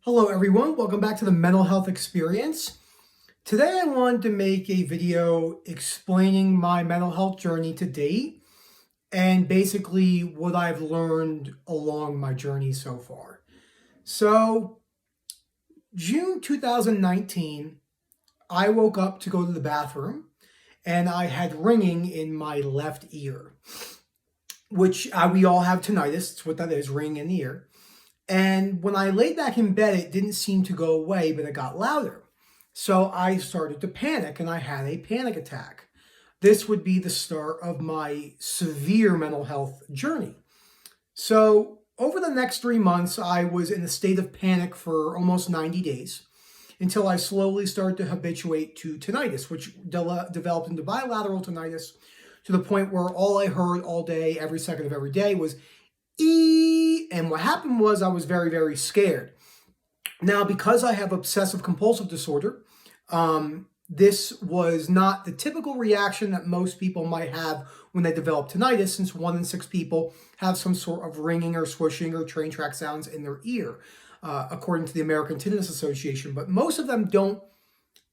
Hello everyone, welcome back to the Mental Health Experience. Today I wanted to make a video explaining my mental health journey to date and basically what I've learned along my journey so far. So, June 2019, I woke up to go to the bathroom and I had ringing in my left ear, which we all have tinnitus. That's what that is, ringing in the ear. And when I laid back in bed, it didn't seem to go away, but it got louder. So I started to panic and I had a panic attack. This would be the start of my severe mental health journey. So over the next 3 months, I was in a state of panic for almost 90 days until I slowly started to habituate to tinnitus, which developed into bilateral tinnitus to the point where all I heard all day, every second of every day was and what happened was I was very, very scared. Now, because I have obsessive compulsive disorder, this was not the typical reaction that most people might have when they develop tinnitus, since 1 in 6 people have some sort of ringing or swooshing or train track sounds in their ear, according to the American Tinnitus Association. But most of them don't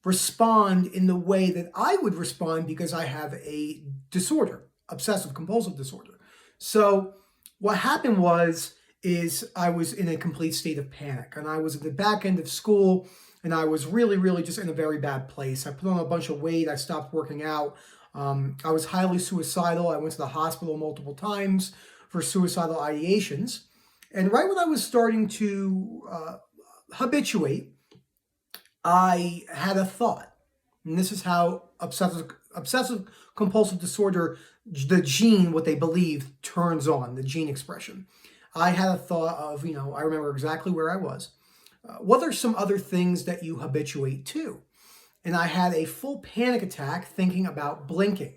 respond in the way that I would respond because I have a disorder, obsessive compulsive disorder. So what happened is I was in a complete state of panic, and I was at the back end of school, and I was really, really just in a very bad place. I put on a bunch of weight. I stopped working out. I was highly suicidal. I went to the hospital multiple times for suicidal ideations. And right when I was starting to habituate, I had a thought. And this is how obsessive compulsive disorder, the gene, what they believe, turns on, the gene expression. I had a thought of, I remember exactly where I was. What are some other things that you habituate to? And I had a full panic attack thinking about blinking.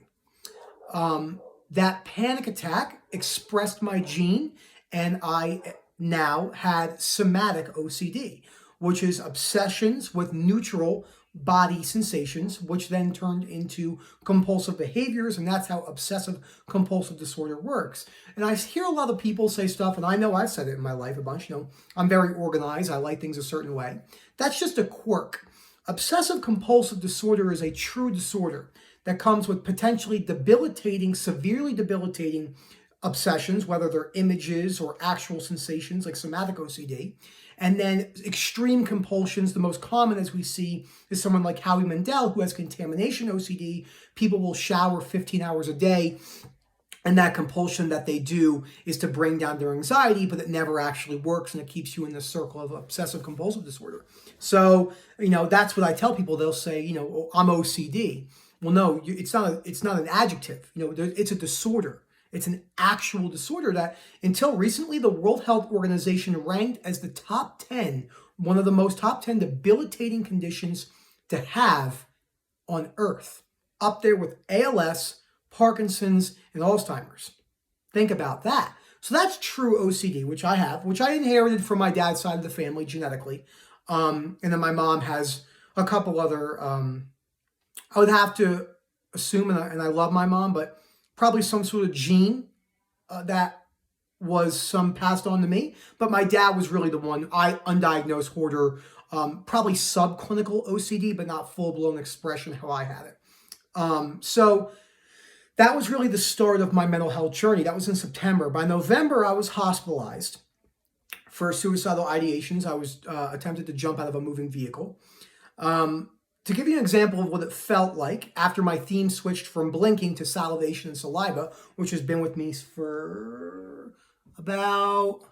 That panic attack expressed my gene, and I now had somatic OCD, which is obsessions with neutral body sensations, which then turned into compulsive behaviors, and that's how obsessive compulsive disorder works. And I hear a lot of people say stuff, and I know I've said it in my life a bunch, I'm very organized, I like things a certain way. That's just a quirk. Obsessive compulsive disorder is a true disorder that comes with potentially debilitating, severely debilitating obsessions, whether they're images or actual sensations like somatic OCD, and then extreme compulsions. The most common, as we see, is someone like Howie Mandel, who has contamination OCD. People will shower 15 hours a day, and that compulsion that they do is to bring down their anxiety, but it never actually works, and it keeps you in this circle of obsessive compulsive disorder. So, that's what I tell people. They'll say, oh, I'm OCD. Well, no, it's not an adjective. It's a disorder. It's an actual disorder that, until recently, the World Health Organization ranked as the top 10, one of the most top 10 debilitating conditions to have on Earth, up there with ALS, Parkinson's, and Alzheimer's. Think about that. So that's true OCD, which I have, which I inherited from my dad's side of the family genetically. And then my mom has a couple other, I would have to assume, and I love my mom, but probably some sort of gene that was some passed on to me. But my dad was really the one, undiagnosed hoarder, probably subclinical OCD, but not full-blown expression how I had it. So that was really the start of my mental health journey. That was in September. By November, I was hospitalized for suicidal ideations. I was attempted to jump out of a moving vehicle. To give you an example of what it felt like after my theme switched from blinking to salivation and saliva, which has been with me for about,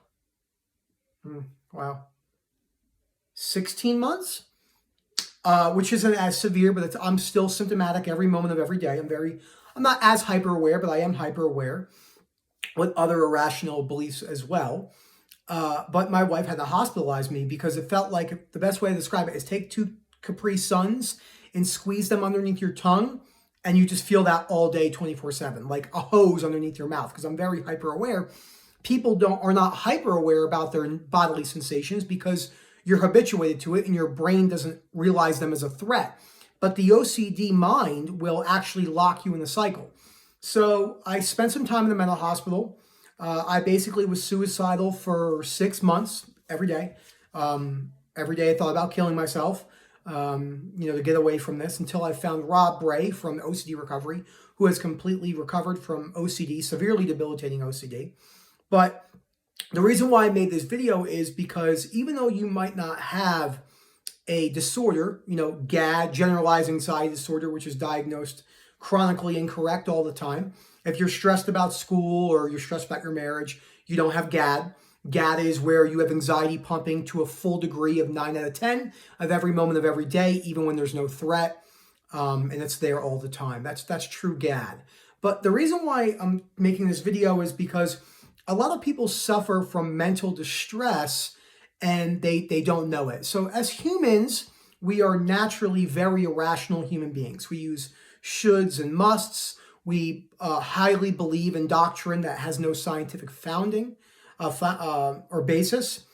16 months, which isn't as severe, but I'm still symptomatic every moment of every day. I'm not as hyper aware, but I am hyper aware with other irrational beliefs as well. But my wife had to hospitalize me because it felt like, the best way to describe it is take 2 Capri Suns and squeeze them underneath your tongue, and you just feel that all day 24/7, like a hose underneath your mouth, because I'm very hyper aware. People are not hyper aware about their bodily sensations because you're habituated to it and your brain doesn't realize them as a threat. But the OCD mind will actually lock you in the cycle. So I spent some time in the mental hospital. I basically was suicidal for 6 months every day. Every day I thought about killing myself, to get away from this, until I found Rob Bray from OCD Recovery, who has completely recovered from OCD, severely debilitating OCD. But the reason why I made this video is because even though you might not have a disorder, GAD, generalized anxiety disorder, which is diagnosed chronically incorrect all the time. If you're stressed about school or you're stressed about your marriage, you don't have GAD. GAD is where you have anxiety pumping to a full degree of 9 out of 10 of every moment of every day, even when there's no threat, and it's there all the time. That's true GAD. But the reason why I'm making this video is because a lot of people suffer from mental distress and they don't know it. So as humans, we are naturally very irrational human beings. We use shoulds and musts. We highly believe in doctrine that has no scientific founding or basis.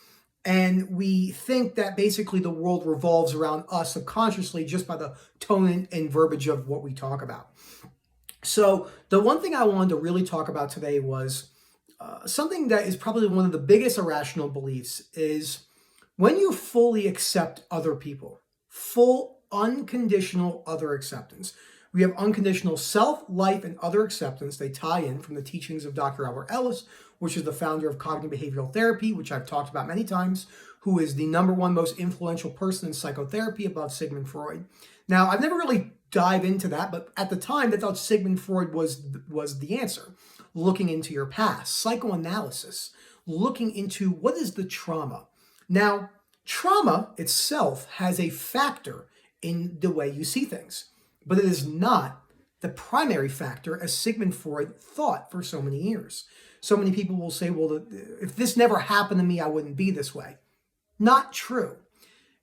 And we think that basically the world revolves around us subconsciously just by the tone and verbiage of what we talk about. So the one thing I wanted to really talk about today was something that is probably one of the biggest irrational beliefs is when you fully accept other people, full unconditional other acceptance. We have unconditional self, life, and other acceptance. They tie in from the teachings of Dr. Albert Ellis, which is the founder of cognitive behavioral therapy, which I've talked about many times, who is the #1 most influential person in psychotherapy above Sigmund Freud. Now, I've never really dived into that, but at the time, they thought Sigmund Freud was the answer. Looking into your past, psychoanalysis, looking into what is the trauma. Now, trauma itself has a factor in the way you see things, but it is not the primary factor as Sigmund Freud thought for so many years. So many people will say, well, if this never happened to me, I wouldn't be this way. Not true.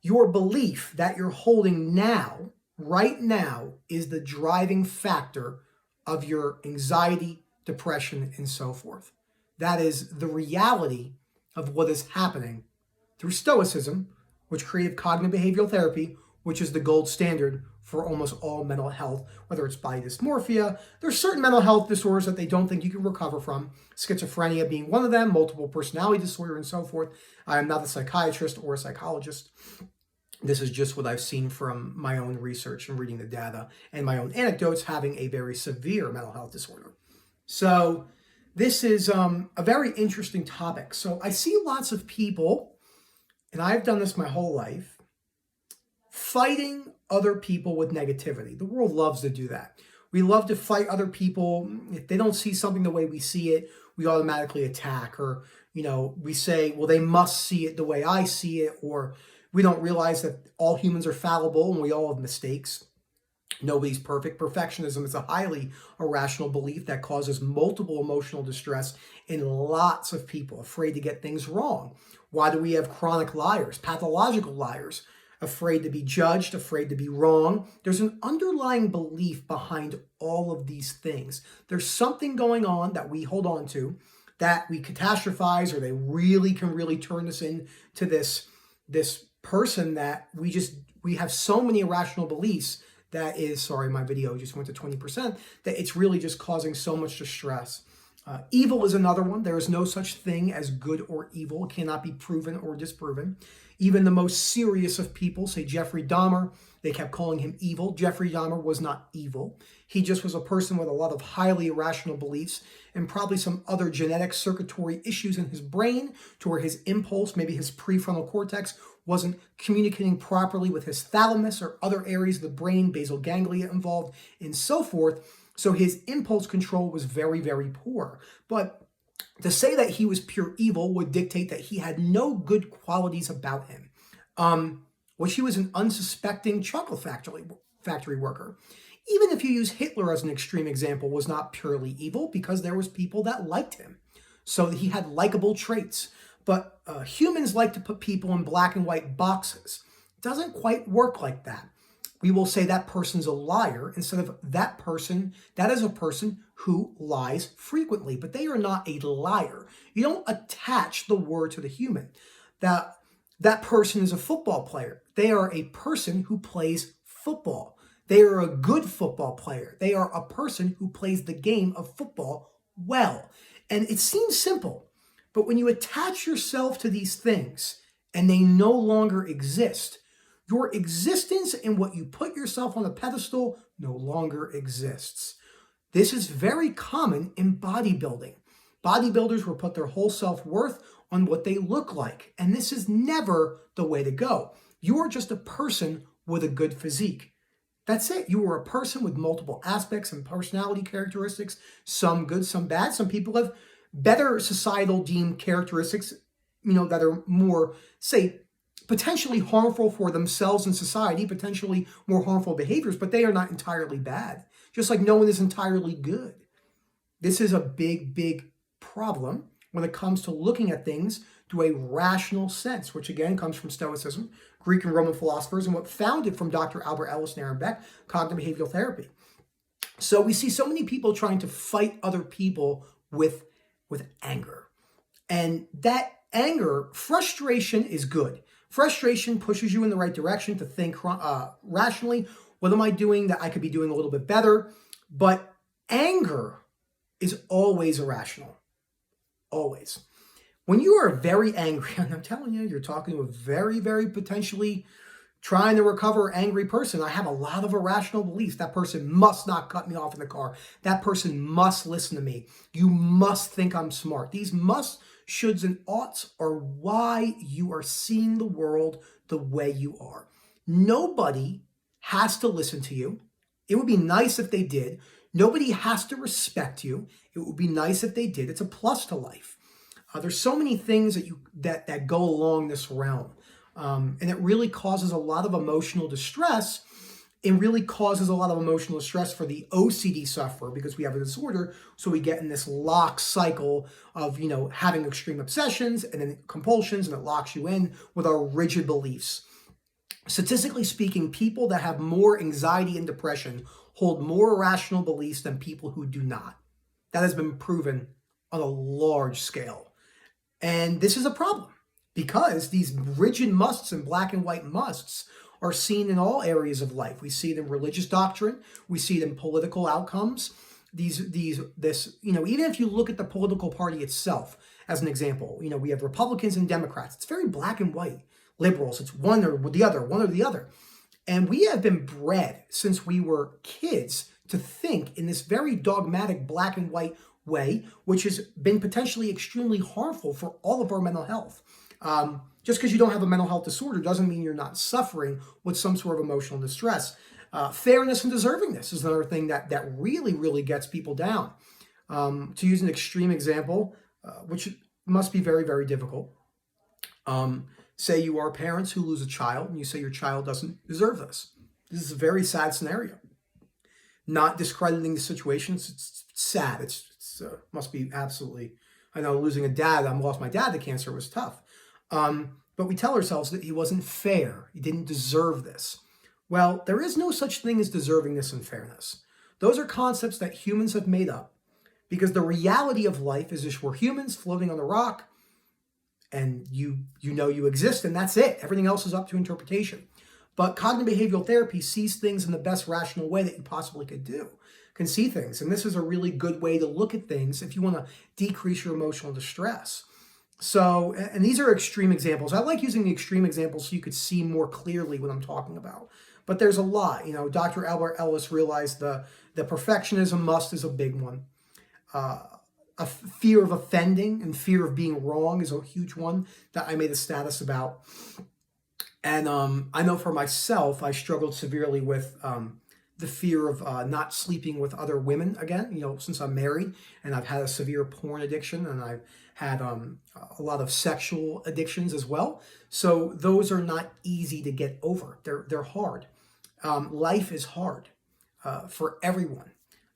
Your belief that you're holding now, right now, is the driving factor of your anxiety, depression, and so forth. That is the reality of what is happening through Stoicism, which created cognitive behavioral therapy, which is the gold standard for almost all mental health, whether it's body dysmorphia. There's certain mental health disorders that they don't think you can recover from, schizophrenia being one of them, multiple personality disorder, and so forth. I am not a psychiatrist or a psychologist. This is just what I've seen from my own research and reading the data and my own anecdotes having a very severe mental health disorder. So this is a very interesting topic. So I see lots of people, and I've done this my whole life, fighting other people with negativity. The world loves to do that. We love to fight other people. If they don't see something the way we see it, we automatically attack. Or, we say, well, they must see it the way I see it. Or we don't realize that all humans are fallible and we all have mistakes. Nobody's perfect. Perfectionism is a highly irrational belief that causes multiple emotional distress in lots of people, afraid to get things wrong. Why do we have chronic liars, pathological liars, afraid to be judged, afraid to be wrong? There's an underlying belief behind all of these things. There's something going on that we hold on to, that we catastrophize, or they really can really turn us into this person that we have so many irrational beliefs that is, sorry, my video just went to 20%, that it's really just causing so much distress. Evil is another one. There is no such thing as good or evil. It cannot be proven or disproven. Even the most serious of people, say Jeffrey Dahmer, they kept calling him evil. Jeffrey Dahmer was not evil. He just was a person with a lot of highly irrational beliefs and probably some other genetic circuitry issues in his brain to where his impulse, maybe his prefrontal cortex, wasn't communicating properly with his thalamus or other areas of the brain, basal ganglia involved, and so forth. So his impulse control was very, very poor. But to say that he was pure evil would dictate that he had no good qualities about him. He was an unsuspecting chocolate factory worker. Even if you use Hitler as an extreme example, was not purely evil because there was people that liked him. So he had likable traits. But humans like to put people in black and white boxes. It doesn't quite work like that. We will say that person's a liar instead of that is a person who lies frequently, but they are not a liar. You don't attach the word to the human. That person is a football player. They are a person who plays football. They are a good football player. They are a person who plays the game of football well. And it seems simple, but when you attach yourself to these things and they no longer exist. Your existence and what you put yourself on a pedestal no longer exists. This is very common in bodybuilding. Bodybuilders will put their whole self-worth on what they look like, and this is never the way to go. You are just a person with a good physique. That's it. You are a person with multiple aspects and personality characteristics, some good, some bad. Some people have better societal deemed characteristics, that are more, say, potentially harmful for themselves and society, potentially more harmful behaviors, but they are not entirely bad. Just like no one is entirely good. This is a big, big problem when it comes to looking at things through a rational sense, which again comes from Stoicism, Greek and Roman philosophers, and what founded from Dr. Albert Ellis and Aaron Beck, cognitive behavioral therapy. So we see so many people trying to fight other people with anger. And that anger, frustration is good. Frustration pushes you in the right direction to think rationally. What am I doing that I could be doing a little bit better? But anger is always irrational. Always. When you are very angry, and I'm telling you, you're talking to a very, very potentially trying to recover angry person. I have a lot of irrational beliefs. That person must not cut me off in the car. That person must listen to me. You must think I'm smart. These musts, shoulds, and oughts are why you are seeing the world the way you are. Nobody has to listen to you. It would be nice if they did. Nobody has to respect you. It would be nice if they did. It's a plus to life. There's so many things that go along this realm. And it really causes a lot of emotional distress. It really causes a lot of emotional distress for the OCD sufferer because we have a disorder. So we get in this lock cycle of, having extreme obsessions and then compulsions, and it locks you in with our rigid beliefs. Statistically speaking, people that have more anxiety and depression hold more irrational beliefs than people who do not. That has been proven on a large scale. And this is a problem because these rigid musts and black and white musts are seen in all areas of life. We see it in religious doctrine. We see it in political outcomes. Even if you look at the political party itself, as an example, we have Republicans and Democrats. It's very black and white. Liberals, it's one or the other. And we have been bred since we were kids to think in this very dogmatic black and white way, which has been potentially extremely harmful for all of our mental health. Just because you don't have a mental health disorder doesn't mean you're not suffering with some sort of emotional distress. Fairness and deservingness is another thing that really, really gets people down. To use an extreme example, which must be very, very difficult. Say you are parents who lose a child and you say your child doesn't deserve this. This is a very sad scenario. Not discrediting the situation. It's sad. It must be absolutely, I know losing a dad, I lost my dad to cancer, was tough. But we tell ourselves that he wasn't fair. He didn't deserve this. Well, there is no such thing as deservingness and fairness. Those are concepts that humans have made up because the reality of life is just we're humans floating on a rock and you exist and that's it. Everything else is up to interpretation. But cognitive behavioral therapy sees things in the best rational way that you possibly could do, can see things. And this is a really good way to look at things if you want to decrease your emotional distress. So, and these are extreme examples. I like using the extreme examples so you could see more clearly what I'm talking about. But there's a lot. Dr. Albert Ellis realized the perfectionism must is a big one. A fear of offending and fear of being wrong is a huge one that I made a status about. And I know for myself, I struggled severely with the fear of not sleeping with other women again, since I'm married and I've had a severe porn addiction and I've had a lot of sexual addictions as well. So those are not easy to get over. They're hard. Life is hard for everyone.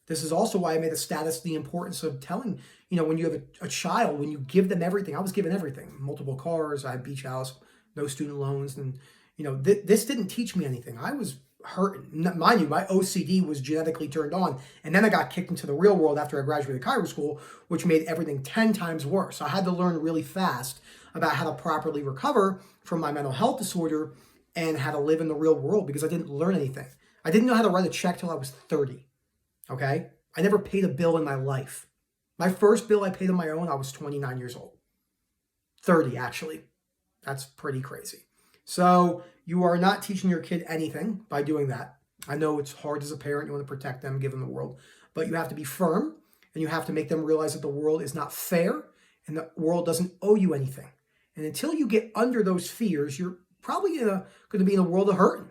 This is also why I made a status the importance of telling, when you have a child, when you give them everything. I was given everything, multiple cars, I had beach house, no student loans. And, this didn't teach me anything. I was hurt. Mind you, my OCD was genetically turned on. And then I got kicked into the real world after I graduated chiro school, which made everything 10 times worse. So I had to learn really fast about how to properly recover from my mental health disorder and how to live in the real world because I didn't learn anything. I didn't know how to write a check till I was 30. Okay? I never paid a bill in my life. My first bill I paid on my own, I was 29 years old. 30, actually. That's pretty crazy. So you are not teaching your kid anything by doing that. I know it's hard as a parent. You want to protect them, give them the world, but you have to be firm and you have to make them realize that the world is not fair and the world doesn't owe you anything. And until you get under those fears, you're probably going to be in a world of hurting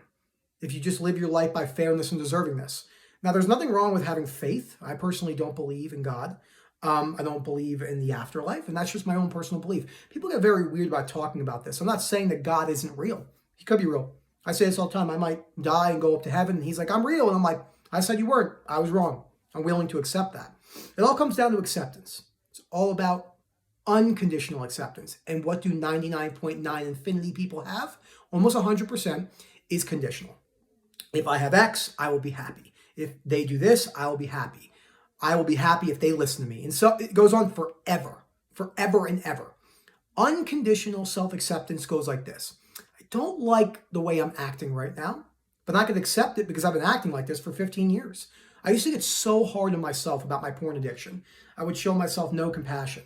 if you just live your life by fairness and deservingness. Now, there's nothing wrong with having faith. I personally don't believe in God. I don't believe in the afterlife, and that's just my own personal belief. People get very weird about talking about this. I'm not saying that God isn't real. He could be real. I say this all the time. I might die and go up to heaven, and he's like, I'm real. And I'm like, I said you weren't. I was wrong. I'm willing to accept that. It all comes down to acceptance. It's all about unconditional acceptance. And what do 99.9 infinity people have? Almost 100% is conditional. If I have X, I will be happy. If they do this, I will be happy. I will be happy if they listen to me. And so it goes on forever, forever and ever. Unconditional self-acceptance goes like this. I don't like the way I'm acting right now, but I can accept it because I've been acting like this for 15 years. I used to get so hard on myself about my porn addiction. I would show myself no compassion.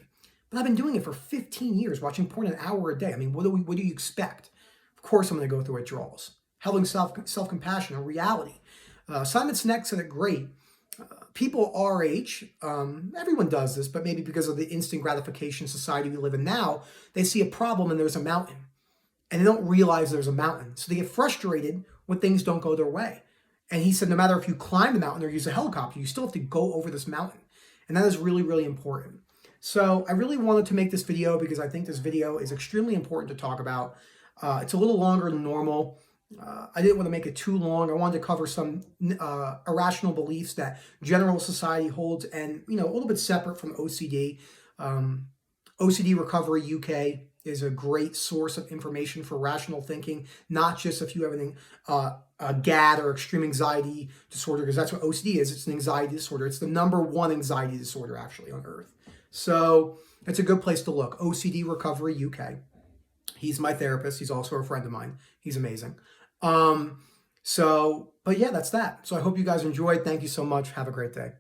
But I've been doing it for 15 years, watching porn an hour a day. I mean, what do you expect? Of course I'm going to go through withdrawals. Having self-compassion, a reality. Simon Sinek said it great. People our age, everyone does this, but maybe because of the instant gratification society we live in now, they see a problem and there's a mountain. And they don't realize there's a mountain. So they get frustrated when things don't go their way. And he said, no matter if you climb the mountain or use a helicopter, you still have to go over this mountain. And that is really, really important. So I really wanted to make this video because I think this video is extremely important to talk about. It's a little longer than normal. I didn't want to make it too long. I wanted to cover some irrational beliefs that general society holds and, a little bit separate from OCD. OCD Recovery UK is a great source of information for rational thinking, not just if you have a GAD or extreme anxiety disorder, because that's what OCD is. It's an anxiety disorder. It's the #1 anxiety disorder actually on earth. So it's a good place to look. OCD Recovery UK. He's my therapist. He's also a friend of mine. He's amazing. But yeah, that's that. So I hope you guys enjoyed. Thank you so much. Have a great day.